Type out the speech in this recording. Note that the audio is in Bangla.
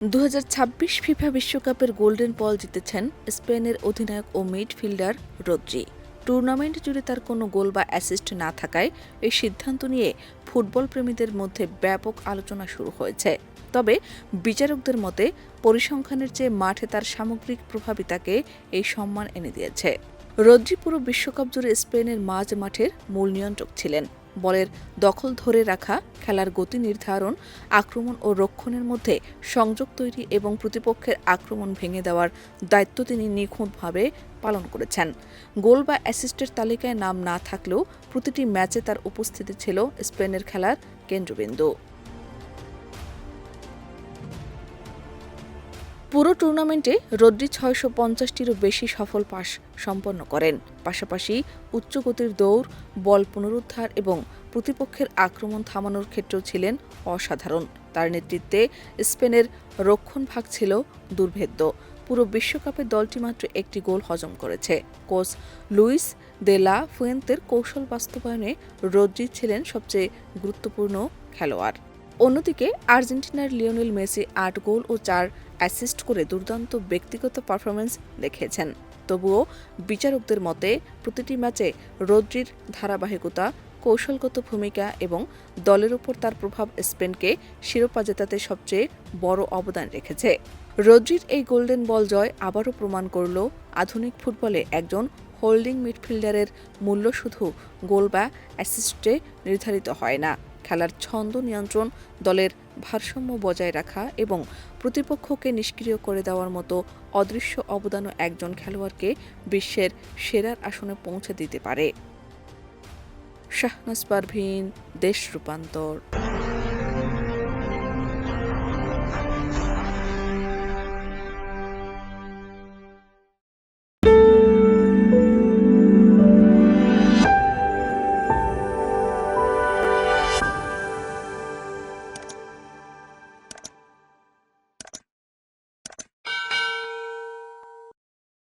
2026 ফিফা বিশ্বকাপের গোল্ডেন বল জিতেছেন স্পেনের অধিনায়ক ও মিডফিল্ডার রদ্রি। টুর্নামেন্ট জুড়ে তার কোনো গোল বা অ্যাসিস্ট না থাকায় এই সিদ্ধান্ত নিয়ে ফুটবল প্রেমীদের মধ্যে ব্যাপক আলোচনা শুরু হয়েছে। তবে বিচারকদের মতে পরিসংখ্যানের চেয়ে মাঠে তার সামগ্রিক প্রভাবই তাকে এই সম্মান এনে দিয়েছে। রদ্রি পুরো বিশ্বকাপ জুড়ে স্পেনের মাঝ মাঠের মূল নিয়ন্ত্রক ছিলেন। বলের দখল ধরে রাখা, খেলার গতি নির্ধারণ, আক্রমণ ও রক্ষণের মধ্যে সংযোগ তৈরি এবং প্রতিপক্ষের আক্রমণ ভেঙে দেওয়ার দায়িত্ব তিনি নিখুঁতভাবে পালন করেছেন। গোল বা অ্যাসিস্টের তালিকায় নাম না থাকলেও প্রতিটি ম্যাচে তার উপস্থিতি ছিল স্পেনের খেলার কেন্দ্রবিন্দু। পুরো টুর্নামেন্টে রদ্রি ৬৫০টিরও বেশি সফল পাস সম্পন্ন করেন। পাশাপাশি উচ্চ গতির দৌড়, বল পুনরুদ্ধার এবং প্রতিপক্ষের আক্রমণ থামানোর ক্ষেত্রেও ছিলেন অসাধারণ। তার নেতৃত্বে স্পেনের রক্ষণভাগ ছিল দুর্ভেদ্য। পুরো বিশ্বকাপে দলটি মাত্র একটি গোল হজম করেছে। কোচ লুইস দে লা ফুয়েন্তের কৌশল বাস্তবায়নে রদ্রি ছিলেন সবচেয়ে গুরুত্বপূর্ণ খেলোয়াড়। অন্যদিকে আর্জেন্টিনার লিওনেল মেসি ৮ গোল ও ৪ অ্যাসিস্ট করে দুর্দান্ত ব্যক্তিগত পারফরম্যান্স দেখিয়েছেন। তবুও বিচারকদের মতে প্রতিটি ম্যাচে রদ্রির ধারাবাহিকতা, কৌশলগত ভূমিকা এবং দলের উপর তার প্রভাব স্পেনকে শিরোপা জেতাতে সবচেয়ে বড় অবদান রেখেছে। রদ্রির এই গোল্ডেন বল জয় আবারও প্রমাণ করল আধুনিক ফুটবলে একজন হোল্ডিং মিডফিল্ডারের মূল্য শুধু গোল বা অ্যাসিস্টে নির্ধারিত হয় না। খেলার ছন্দ নিয়ন্ত্রণ, দলের ভারসাম্য বজায় রাখা এবং প্রতিপক্ষকে নিষ্ক্রিয় করে দেওয়ার মতো অদৃশ্য অবদানও একজন খেলোয়াড়কে বিশ্বের সেরার আসনে পৌঁছে দিতে পারে। শাহনাজ পারভীন, দেশ রূপান্তর।